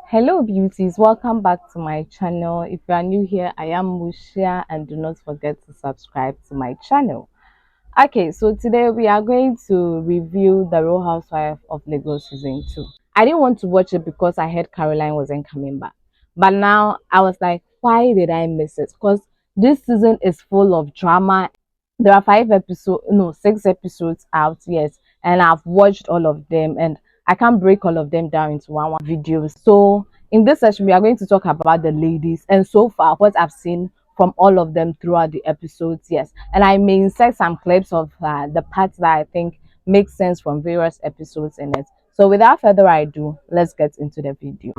Hello beauties, welcome back to my channel. If you are new here, I am Mushia, and do not forget to subscribe to my channel. Okay, so today we are going to review the Real Housewives of Lagos season 2. I didn't want to watch it because I heard Caroline wasn't coming back, but now I was like, why did I miss it? Because this season is full of drama. There are 6 episodes out, yes, and I've watched all of them, and I can't break all of them down into one video. So in this session we are going to talk about the ladies, and so far what I've seen from all of them throughout the episodes, yes, and I may insert some clips of the parts that I think make sense from various episodes in it. So without further ado, let's get into the video.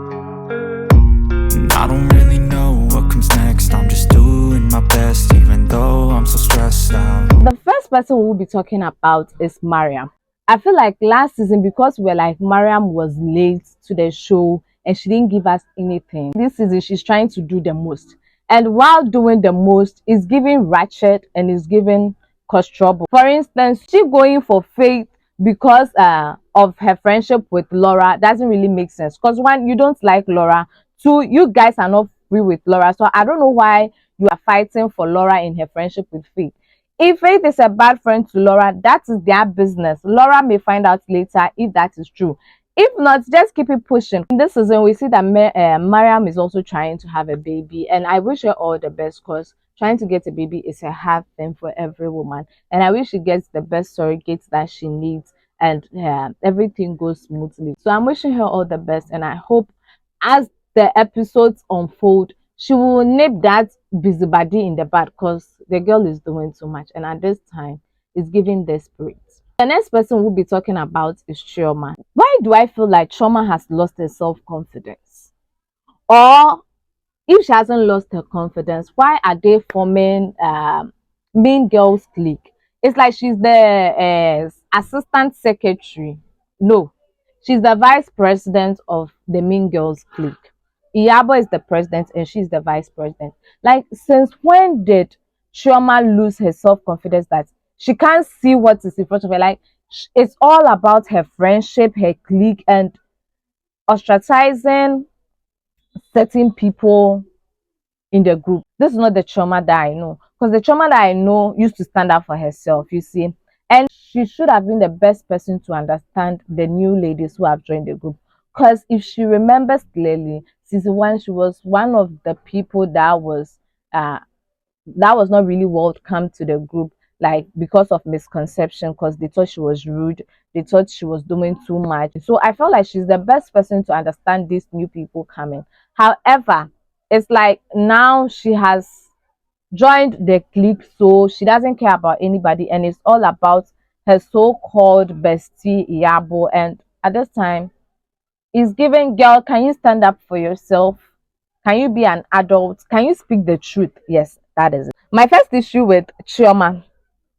I don't really know what comes next. I'm just doing my best, even though I'm so stressed out. The first person we'll be talking about is Mariam. I feel like last season, because we're like Mariam was late to the show and she didn't give us anything. This season she's trying to do the most, and while doing the most is giving ratchet and is giving cause trouble. For instance, she going for Faith because of her friendship with Laura doesn't really make sense, because one, you don't like Laura, two, you guys are not free with Laura, so I don't know why you are fighting for Laura in her friendship with Faith. If Faith is a bad friend to Laura, that is their business. Laura may find out later if that is true. If not, just keep it pushing. In this season, we see that Mariam is also trying to have a baby, and I wish her all the best, because trying to get a baby is a hard thing for every woman. And I wish she gets the best surrogates that she needs, and everything goes smoothly. So I'm wishing her all the best, and I hope as the episodes unfold, she will nip that busybody in the bud, because the girl is doing too much, and at this time it's giving desperate. The next person we'll be talking about is Chioma. Why do I feel like Chioma has lost her self-confidence? Or if she hasn't lost her confidence, why are they forming Mean Girls Clique? It's like she's the assistant secretary. No, she's the vice president of the Mean Girls Clique. Iyabo is the president and she's the vice president. Like, since when did Chioma lose her self-confidence that she can't see what is in front of her? Like, it's all about her friendship, her clique, and ostracizing certain people in the group. This is not the Chioma that I know, because the Chioma that I know used to stand up for herself, you see, and she should have been the best person to understand the new ladies who have joined the group. Because if she remembers clearly, season 1, she was one of the people that was not really welcome to the group, like because of misconception, because they thought she was rude, they thought she was doing too much. So I felt like she's the best person to understand these new people coming. However, it's like now she has joined the clique, so she doesn't care about anybody, and it's all about her so-called bestie Iyabo. And at this time, it's giving, girl, can you stand up for yourself? Can you be an adult? Can you speak the truth? Yes, that is it. My first issue with Chioma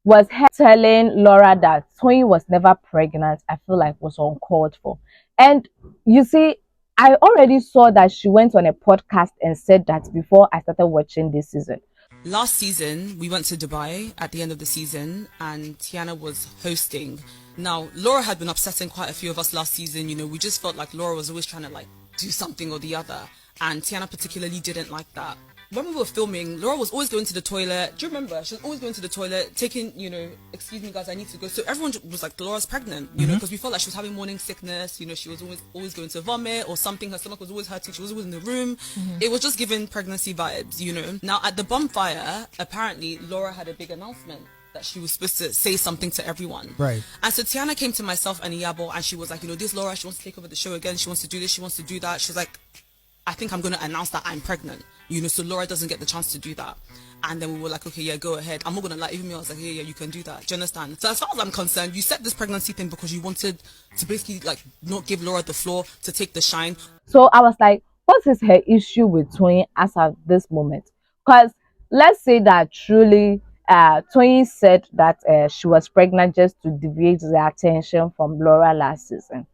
was her telling Laura that Toyin was never pregnant. I feel like was uncalled for. And you see, I already saw that she went on a podcast and said that before I started watching this season. Last season, we went to Dubai at the end of the season, and Tiana was hosting. Now, Laura had been upsetting quite a few of us last season. You know, we just felt like Laura was always trying to like do something or the other, and Tiana particularly didn't like that. When we were filming, Laura was always going to the toilet. Do you remember? She was always going to the toilet, taking, you know, excuse me guys, I need to go. So everyone was like, Laura's pregnant, you know, because we felt like she was having morning sickness. You know, she was always going to vomit or something. Her stomach was always hurting. She was always in the room. It was just giving pregnancy vibes, you know. Now at the bonfire, apparently Laura had a big announcement that she was supposed to say something to everyone. Right. And so Tiana came to myself and Iyabo, and she was like, you know, this Laura, she wants to take over the show again. She wants to do this. She wants to do that. She's like, I think I'm going to announce that I'm pregnant, you know, so Laura doesn't get the chance to do that. And then we were like, okay, yeah, go ahead. I'm not going to lie. Even me, I was like, yeah, you can do that. Do you understand? So as far as I'm concerned, you set this pregnancy thing because you wanted to basically like not give Laura the floor to take the shine. So I was like, what is her issue with Toyin as at this moment? Because let's say that truly Toyin said that she was pregnant just to deviate the attention from Laura last season.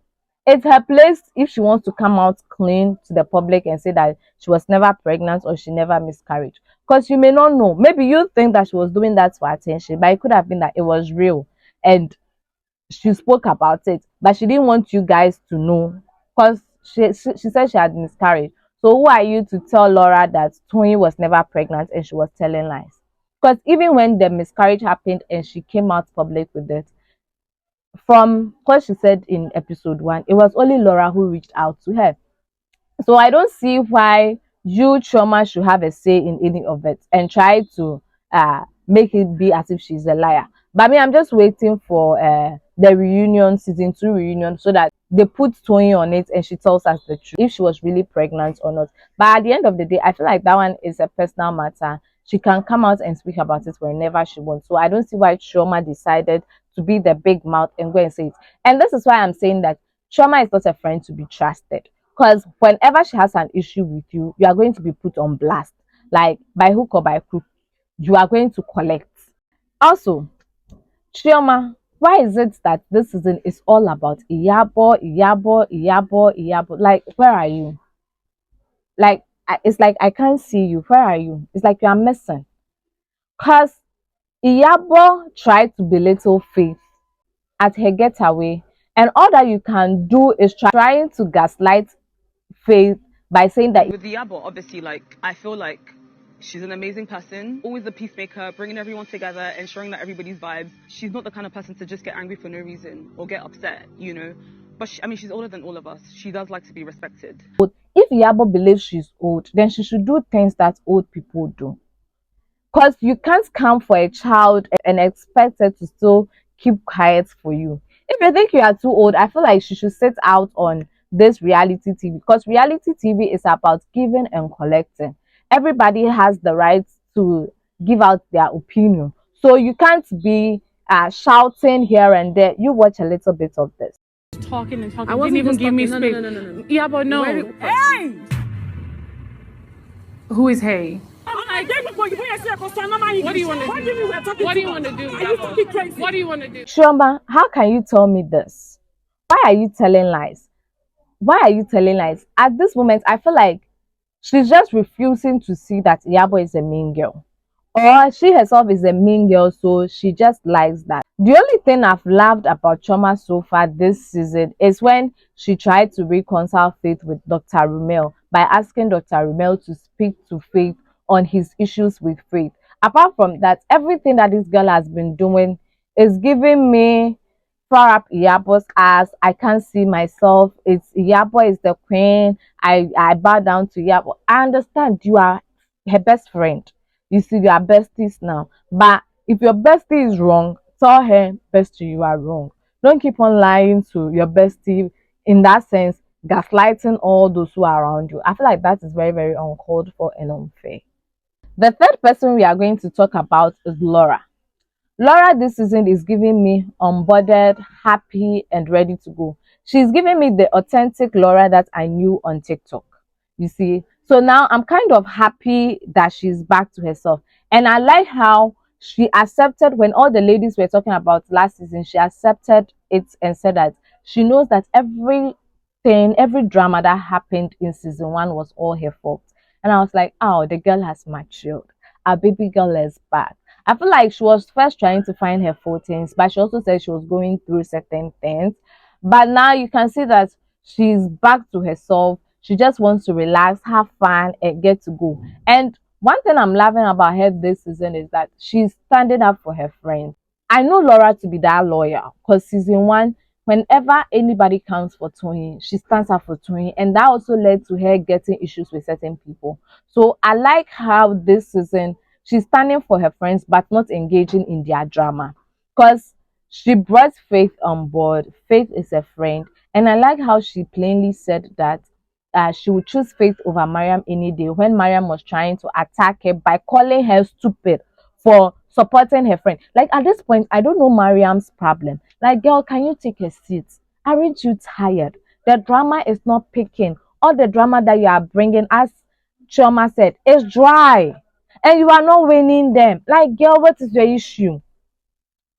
It's her place if she wants to come out clean to the public and say that she was never pregnant or she never miscarried. Because you may not know. Maybe you think that she was doing that for attention, but it could have been that it was real and she spoke about it, but she didn't want you guys to know, because she said she had miscarried. So who are you to tell Laura that Tony was never pregnant and she was telling lies? Because even when the miscarriage happened and she came out public with it, from what she said in episode 1, it was only Laura who reached out to her. So I don't see why you, Chioma, should have a say in any of it and try to make it be as if she's a liar. But I mean, I'm just waiting for the reunion, season 2 reunion, so that they put Tony on it and she tells us the truth, if she was really pregnant or not. But at the end of the day, I feel like that one is a personal matter. She can come out and speak about it whenever she wants. So I don't see why Chioma decided to be the big mouth and go and say it. And this is why I'm saying that Chioma is not a friend to be trusted. Because whenever she has an issue with you, you are going to be put on blast. Like by hook or by crook, you are going to collect. Also, Chioma, why is it that this season is all about Iyabo, Iyabo, Iyabo, Iyabo? Like, where are you? Like, it's like I can't see you. Where are you? It's like you are missing. Because Iyabo tried to belittle Faith at her getaway, and all that you can do is trying to gaslight Faith by saying that With Iyabo, obviously, like, I feel like she's an amazing person, always a peacemaker, bringing everyone together, ensuring that everybody's vibes. She's not the kind of person to just get angry for no reason or get upset, you know. But I mean, she's older than all of us. She does like to be respected. if Iyabo believes she's old, then she should do things that old people do. Because you can't come for a child and expect her to still keep quiet for you. If you think you are too old, I feel like she should sit out on this reality TV, because reality TV is about giving and collecting. Everybody has the right to give out their opinion. So you can't be shouting here and there. You watch a little bit of this. Talking and talking. I wasn't didn't even give me no, space. no. Yeah, but no. Hey! Who is Hey? What do you want to do? What do you want to do? What do you want to do? Chioma, how can you tell me this? Why are you telling lies? Why are you telling lies? At this moment, I feel like she's just refusing to see that Iyabo is a mean girl. Or she herself is a mean girl, so she just likes that. The only thing I've loved about Chioma so far this season is when she tried to reconcile Faith with Dr. Rumel by asking Dr. Rumel to speak to Faith on his issues with Faith. Apart from that, everything that this girl has been doing is giving me far up Iyabo's ass. I can't see myself. It's Iyabo is the queen. I bow down to Iyabo. I understand you are her best friend. You see, you are besties now. But if your bestie is wrong, tell her, bestie, you are wrong. Don't keep on lying to your bestie, in that sense, gaslighting all those who are around you. I feel like that is very, very uncalled for and unfair. The third person we are going to talk about is Laura. Laura this season is giving me onboarded, happy, and ready to go. She's giving me the authentic Laura that I knew on TikTok. You see? So now I'm kind of happy that she's back to herself. And I like how she accepted, when all the ladies were talking about last season, she accepted it and said that she knows that every drama that happened in season 1 was all her fault. And I was like, oh, the girl has matured. Our baby girl is back. I feel like she was first trying to find her footings, but she also said she was going through certain things. But now you can see that she's back to herself. She just wants to relax, have fun, and get to go. And one thing I'm loving about her this season is that she's standing up for her friends. I know Laura to be that loyal, because season 1, whenever anybody comes for Tony, she stands up for Tony, and that also led to her getting issues with certain people. So I like how this season she's standing for her friends but not engaging in their drama, because she brought Faith on board. Faith is a friend, and I like how she plainly said that she would choose Faith over Mariam any day, when Mariam was trying to attack her by calling her stupid for supporting her friend. Like, at this point, I don't know Mariam's problem. Like, girl, can you take a seat? Aren't you tired? The drama is not picking. All the drama that you are bringing, as Chioma said, is dry. And you are not winning them. Like, girl, what is your issue?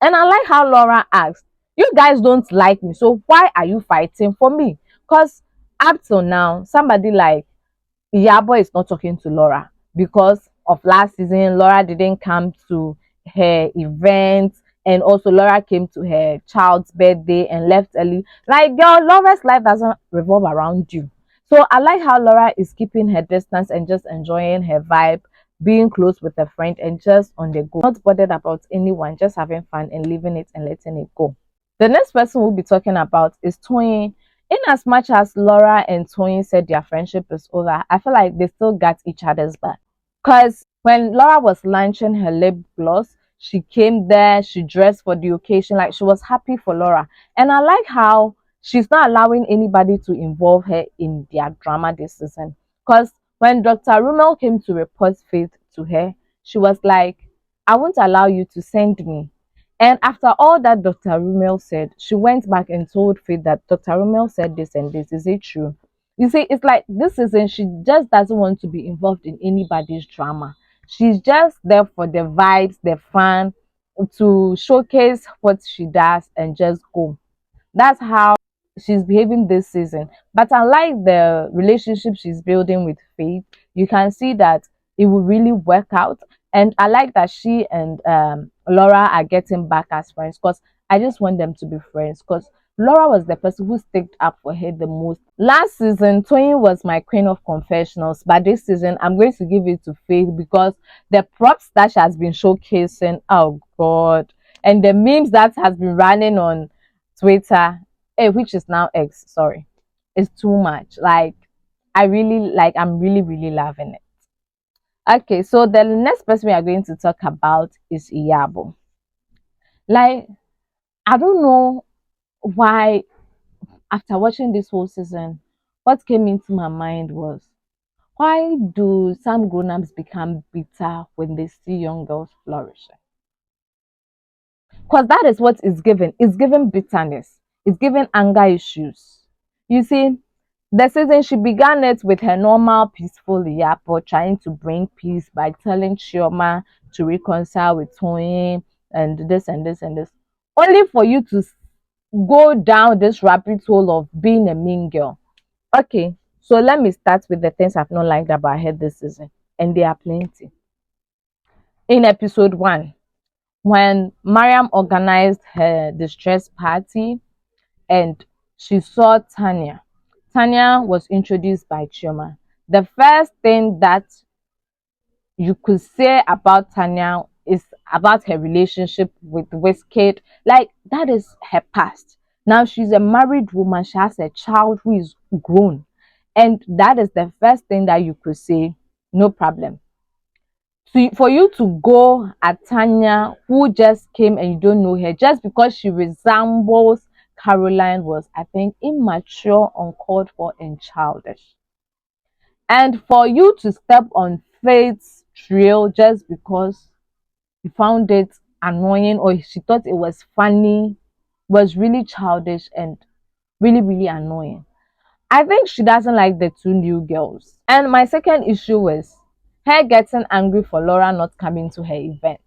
And I like how Laura asked, you guys don't like me, so why are you fighting for me? Because up till now, somebody like Iyabo is not talking to Laura because of last season. Laura didn't come to her event, and also Laura came to her child's birthday and left early. Like, girl, Laura's life doesn't revolve around you. So I like how Laura is keeping her distance and just enjoying her vibe, being close with a friend and just on the go, not bothered about anyone, just having fun and leaving it and letting it go. The next person we'll be talking about is Toyin. In as much as Laura and Toyin said their friendship is over, I feel like they still got each other's back. Because when Laura was launching her lip gloss, she came there, she dressed for the occasion, like she was happy for Laura. And I like how she's not allowing anybody to involve her in their drama this season. Because when Dr. Rumel came to report Faith to her, she was like, I won't allow you to send me. And after all that Dr. Rumel said, she went back and told Faith that Dr. Rumel said this and this. Is it true? You see, it's like this season, she just doesn't want to be involved in anybody's drama. She's just there for the vibes, the fun, to showcase what she does and just go. That's how she's behaving this season. But unlike the relationship she's building with Faith, you can see that it will really work out. And I like that she and Laura are getting back as friends, because I just want them to be friends, because Laura was the person who sticked up for her the most. Last season, Toyin was my queen of confessionals, but this season, I'm going to give it to Faith, because the props that she has been showcasing, oh God, and the memes that has been running on Twitter, which is now X, sorry, it's too much. Like, I'm really, really loving it. Okay, so the next person we are going to talk about is Iyabo. Like, I don't know why, after watching this whole season, what came into my mind was, why do some grown-ups become bitter when they see young girls flourishing? Because that is what is given. It's given bitterness. It's given anger issues. You see, the season she began it with her normal peaceful Iyabo, trying to bring peace by telling Chioma to reconcile with Toyin and this and this and this. Only for you to go down this rabbit hole of being a mean girl. Okay, so let me start with the things I've not liked about her this season. And there are plenty. In episode 1, when Mariam organized her distress party and she saw Tanya. Tanya was introduced by Chioma. The first thing that you could say about Tanya is about her relationship with Wizkid. Like, that is her past. Now she's a married woman. She has a child who is grown. And that is the first thing that you could say, no problem. So for you to go at Tanya, who just came and you don't know her, just because she resembles Caroline, was, I think, immature, uncalled for, and childish. And for you to step on Faith's trail just because you found it annoying or she thought it was funny was really childish and really, really annoying. I think she doesn't like the two new girls. And my second issue was her getting angry for Laura not coming to her event.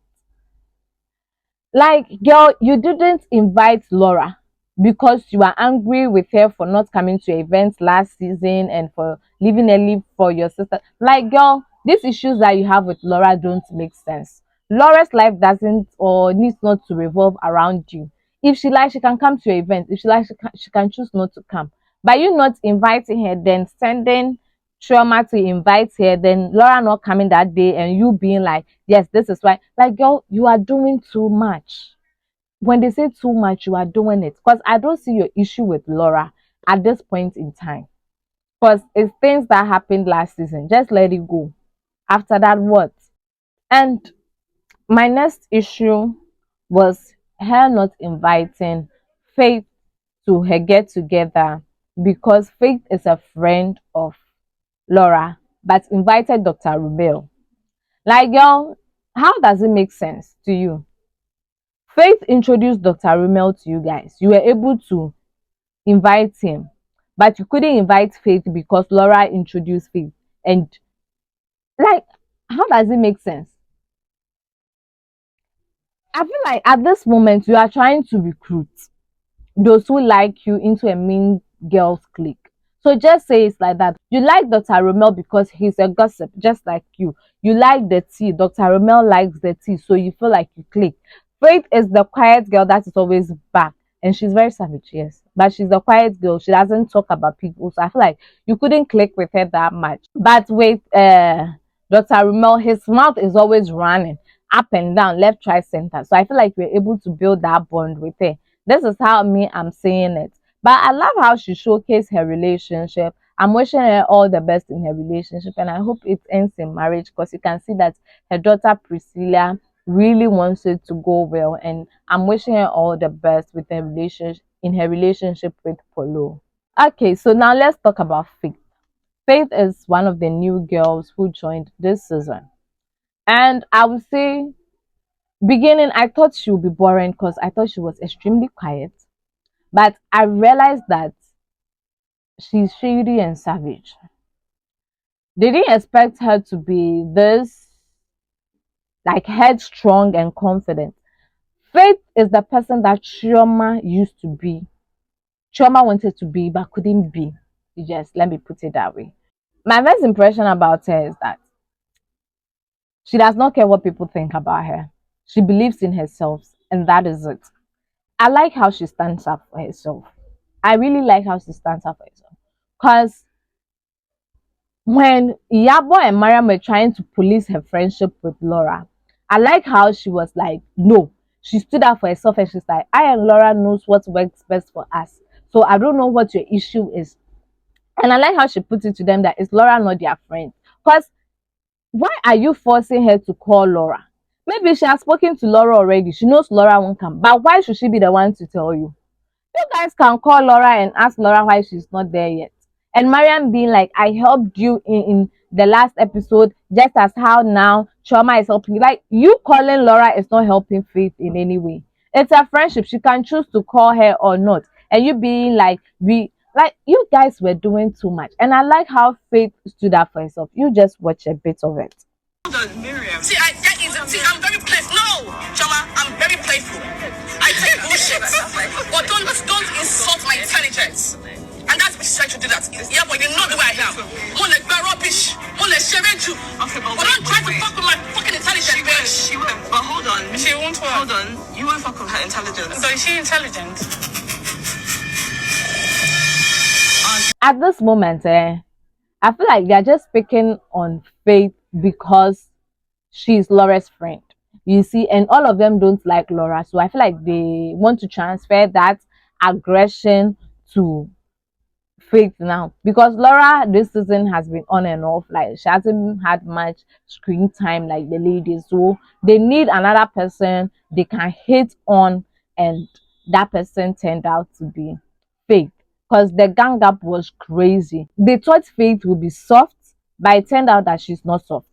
Like, girl, you didn't invite Laura because you are angry with her for not coming to your event last season and for leaving early for your sister. Like, girl, these issues that you have with Laura don't make sense. Laura's life doesn't or needs not to revolve around you. If she likes, she can come to your event. If she likes, she can choose not to come. By you not inviting her, then sending Chioma to invite her, then Laura not coming that day, and you being like, yes, this is why. Like, girl, you are doing too much. When they say too much, you are doing it. Because I don't see your issue with Laura at this point in time. Because it's things that happened last season. Just let it go. After that, what? And my next issue was her not inviting Faith to her get together, because Faith is a friend of Laura, but invited Dr. Rubel. Like, girl, how does it make sense to you? Faith introduced Dr. Rumel to you guys. You were able to invite him, but you couldn't invite Faith because Laura introduced Faith. And, like, how does it make sense? I feel like at this moment you are trying to recruit those who like you into a mean girls clique. So just say it's like that. You like Dr. Romel because he's a gossip, just like you. You like the tea. Dr. Romel likes the tea, so you feel like you click. Faith is the quiet girl that is always back, and she's very savage, yes. but she's a quiet girl. She doesn't talk about people. So I feel like you couldn't click with her that much. But with Dr. Rhol, his mouth is always running up and down, left, right, center. So I feel like we're able to build that bond with her. This is how I'm seeing it. But I love how she showcased her relationship. I'm wishing her all the best in her relationship, and I hope it ends in marriage, because you can see that her daughter Priscilla really wants it to go well, and I'm wishing her all the best with her relationship with Polo. Okay, so now let's talk about Faith. Faith is one of the new girls who joined this season, and I would say beginning I thought she would be boring because I thought she was extremely quiet, but I realized that she's shady and savage. They didn't expect her to be this like headstrong and confident. Faith is the person that Chioma used to be. Chioma wanted to be but couldn't be. Just let me put it that way. My first impression about her is that she does not care what people think about her. She believes in herself, and that is it. I like how she stands up for herself. I really like how she stands up for herself. Because when Iyabo and Mariam were trying to police her friendship with Laura, I like how she was like, no. She stood up for herself and she's like, I and Laura knows what works best for us. So I don't know what your issue is. And I like how she put it to them that it's Laura not their friend. Because why are you forcing her to call Laura? Maybe she has spoken to Laura already. She knows Laura won't come. But why should she be the one to tell you? You guys can call Laura and ask Laura why she's not there yet. And Mariam being like, I helped you in the last episode, just as how now Chioma is helping you. Like, you calling Laura is not helping Faith in any way. It's a friendship. She can choose to call her or not. And you being like, you guys were doing too much. And I like how Faith stood up for herself. You just watch a bit of it. Miriam. See, I'm very playful. No, Chioma, I'm very playful. I take bullshit. But don't insult my intelligence. And that's what she's trying to do that. Yeah, but you know the way I am. More like rubbish. More like you. Okay, but don't try to fuck with my fucking intelligence, bitch. She won't. But hold on. She won't what? Hold on. You won't fuck with her intelligence. So is she intelligent? At this moment, I feel like they're just picking on Faith because she's Laura's friend. You see, and all of them don't like Laura. So I feel like they want to transfer that aggression to Faith now, because Laura this season has been on and off. Like, she hasn't had much screen time like the ladies, so they need another person they can hit on, and that person turned out to be Faith, because the gang up was crazy. They thought Faith would be soft, but it turned out that she's not soft.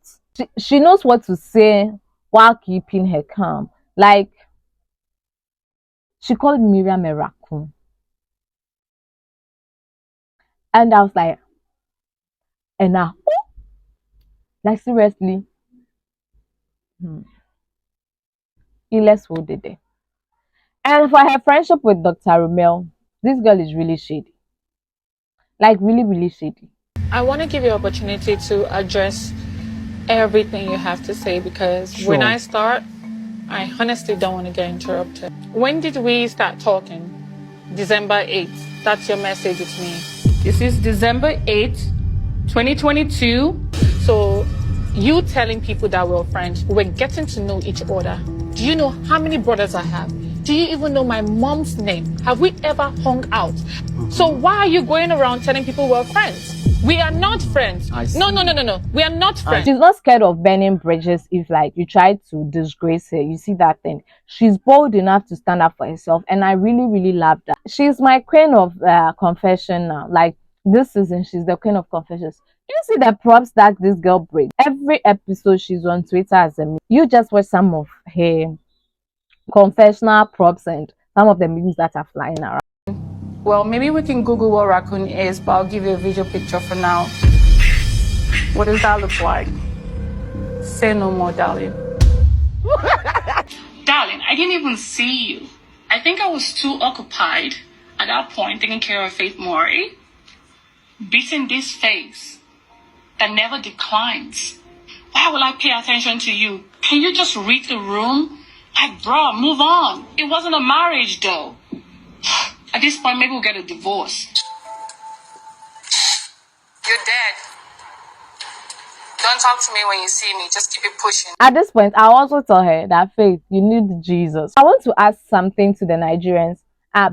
She knows what to say while keeping her calm. Like, she called Mariam a raccoon. And I was like, and now, like, seriously, let's hold it there. And for her friendship with Dr. Rhol, this girl is really shady. Like, really, really shady. I want to give you an opportunity to address everything you have to say, because when I start, I honestly don't want to get interrupted. When did we start talking? December 8th. That's your message with me. This is December 8th, 2022. So you telling people that we're friends, we're getting to know each other. Do you know how many brothers I have? Do you even know my mom's name? Have we ever hung out? So why are you going around telling people we're friends? We are not friends. No. We are not friends. She's not scared of burning bridges if, like, you try to disgrace her. You see that thing? She's bold enough to stand up for herself, and I really, really love that. She's my queen of confession now. Like, this season, she's the queen of confessions. You see the props that this girl brings. Every episode she's on Twitter as a meme. You just watch some of her confessional props and some of the memes that are flying around. Well, maybe we can Google what raccoon is, but I'll give you a visual picture for now. What does that look like? Say no more, darling. Darling, I didn't even see you. I think I was too occupied at that point taking care of Faith Mori, beating this face that never declines. Why will I pay attention to you? Can you just read the room? Like, bro, move on. It wasn't a marriage, though. At this point, maybe we'll get a divorce. You're dead. Don't talk to me when you see me. Just keep it pushing. At this point, I'll also tell her that Faith, you need Jesus. I want to ask something to the Nigerians.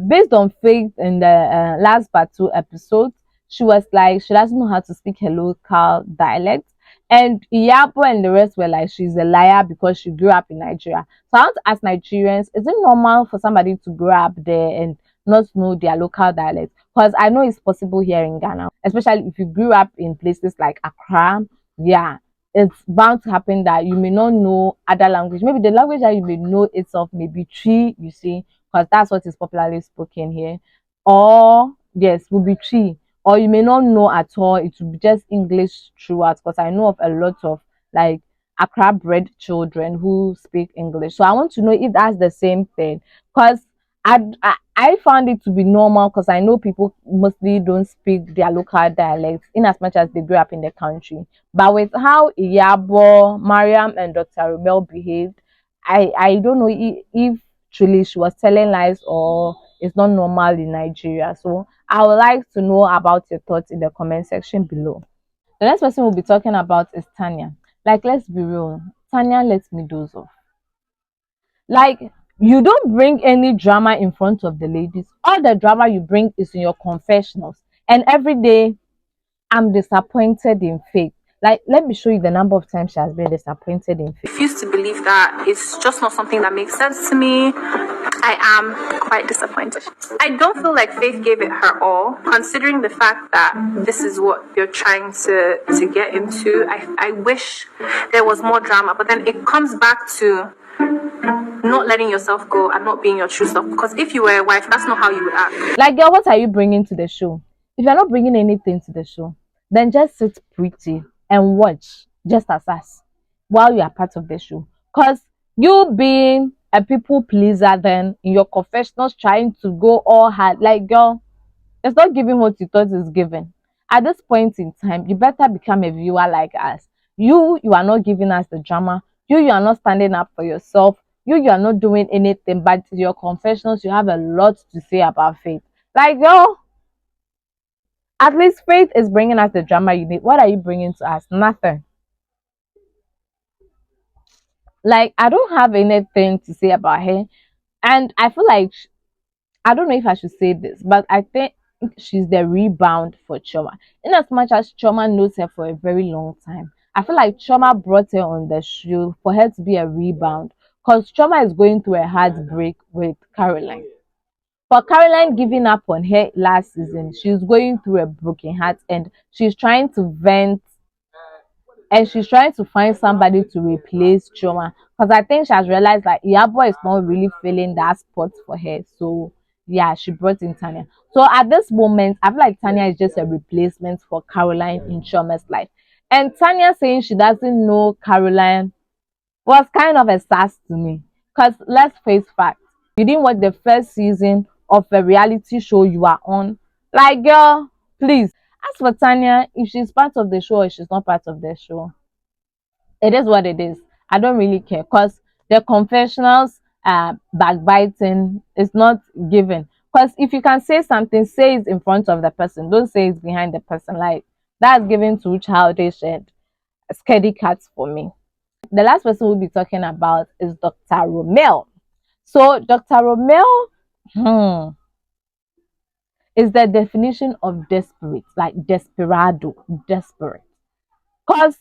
Based on Faith in the last part 2 episodes, she was like, she doesn't know how to speak her local dialect. And Iyabo and the rest were like, she's a liar because she grew up in Nigeria. So I want to ask Nigerians, is it normal for somebody to grow up there and not know their local dialect? Because I know it's possible here in Ghana, especially if you grew up in places like Accra. Yeah, it's bound to happen that you may not know other language. Maybe the language that you may know itself may be Tree, you see, because that's what is popularly spoken here. Or yes, will be Tree. Or you may not know at all. It will be just English throughout. Because I know of a lot of like Accra bred children who speak English. So I want to know if that's the same thing. Because I found it to be normal because I know people mostly don't speak their local dialects in as much as they grew up in the country. But with how Iyabo, Mariam, and Dr. Rhol behaved, I don't know if truly she was telling lies or it's not normal in Nigeria. So I would like to know about your thoughts in the comment section below. The next person we'll be talking about is Tanya. Like, let's be real, Tanya lets me doze off. Like, you don't bring any drama in front of the ladies. All the drama you bring is in your confessionals. And every day, I'm disappointed in Faith. Like, let me show you the number of times she has been disappointed in Faith. I refuse to believe that. It's just not something that makes sense to me. I am quite disappointed. I don't feel like Faith gave it her all, considering the fact that this is what you're trying to get into. I wish there was more drama, but then it comes back to not letting yourself go and not being your true self. Because if you were a wife, that's not how you would act. Like, girl, what are you bringing to the show? If you're not bringing anything to the show, then just sit pretty and watch just as us while you are part of the show. Because you being a people pleaser, then in your confessionals trying to go all hard, like, girl, it's not giving what you thought it's giving. At this point in time, you better become a viewer like us. You are not giving us the drama. You are not standing up for yourself. You are not doing anything. But your confessionals, you have a lot to say about Faith. Like, girl, at least Faith is bringing us the drama you need. What are you bringing to us? Nothing. Like, I don't have anything to say about her. And I feel like, I don't know if I should say this, but I think she's the rebound for Chioma. In as much as Chioma knows her for a very long time, I feel like Chioma brought her on the show for her to be a rebound. Because Chioma is going through a heartbreak with Caroline. For Caroline giving up on her last season, she's going through a broken heart and she's trying to vent and she's trying to find somebody to replace Chioma. Because I think she has realized that Iyabo is not really filling that spot for her. So yeah, she brought in Tanya. So at this moment, I feel like Tanya is just a replacement for Caroline in Chioma's life. And Tanya saying she doesn't know Caroline was kind of a sass to me. Because let's face facts, you didn't watch the first season of a reality show you are on. Like, girl, please. As for Tanya, if she's part of the show or she's not part of the show, it is what it is. I don't really care because the confessionals, backbiting is not given. Because if you can say something, say it in front of the person. Don't say it behind the person. Like, that's given to childish and scaredy cats for me. The last person we'll be talking about is Dr. Rhol. So Dr. Rhol is the definition of desperate, like desperado, desperate. Because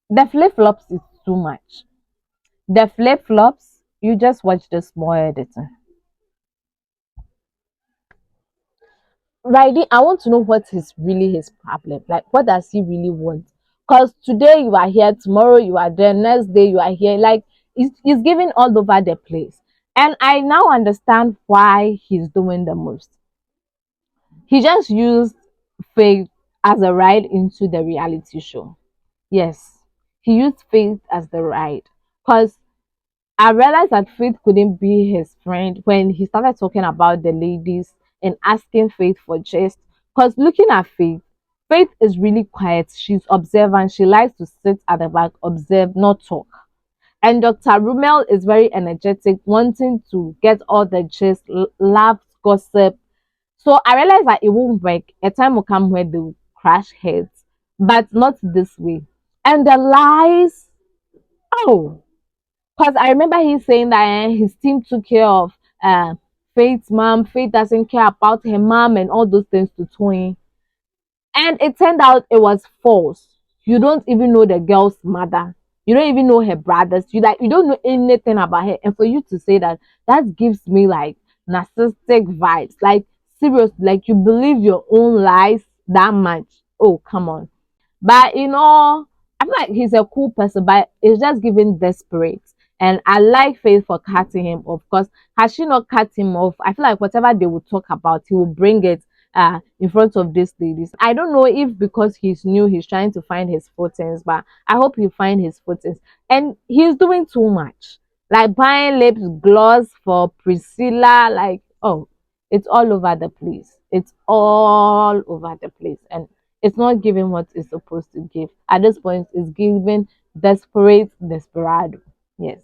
the flip-flops is too much. The flip-flops, you just watch the small editing. Riley, I want to know what is really his problem. Like, what does he really want? Because today you are here, tomorrow you are there, next day you are here. Like, he's giving all over the place. And I now understand why he's doing the most. He just used Faith as a ride into the reality show. Yes, he used Faith as the ride. Because I realized that Faith couldn't be his friend when he started talking about the ladies and asking Faith for gist. Because looking at Faith, Faith is really quiet. She's observant. She likes to sit at the back, observe, not talk. And Dr. Rumel is very energetic, wanting to get all the gist, laugh, gossip. So I realized that it won't work. A time will come where they will crash heads, but not this way. And the lies, oh, because I remember he saying that his team took care of Faith's mom. Faith doesn't care about her mom and all those things to Twain. And it turned out it was false. You don't even know the girl's mother. You don't even know her brothers. You don't know anything about her. And for you to say that, that gives me like narcissistic vibes. Like serious, like you believe your own lies that much. Oh, come on. But I feel like he's a cool person, but it's just giving desperate. And I like Faith for cutting him off because has she not cut him off, I feel like whatever they will talk about, he will bring it in front of these ladies. I don't know if because he's new, he's trying to find his footings, but I hope he find his footings. And he's doing too much. Like buying lips gloss for Priscilla, like oh, it's all over the place. It's all over the place. And it's not giving what it's supposed to give. At this point, it's giving desperate, desperado. Yes.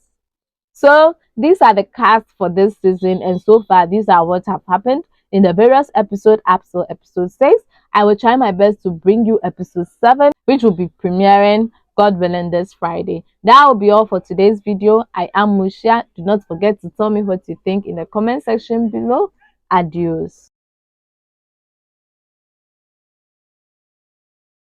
So these are the casts for this season, and so far these are what have happened in the various episodes up to episode 6. I will try my best to bring you episode 7, which will be premiering, God willing, this Friday. That will be all for today's video. I am Musha. Do not forget to tell me what you think in the comment section below. Adios.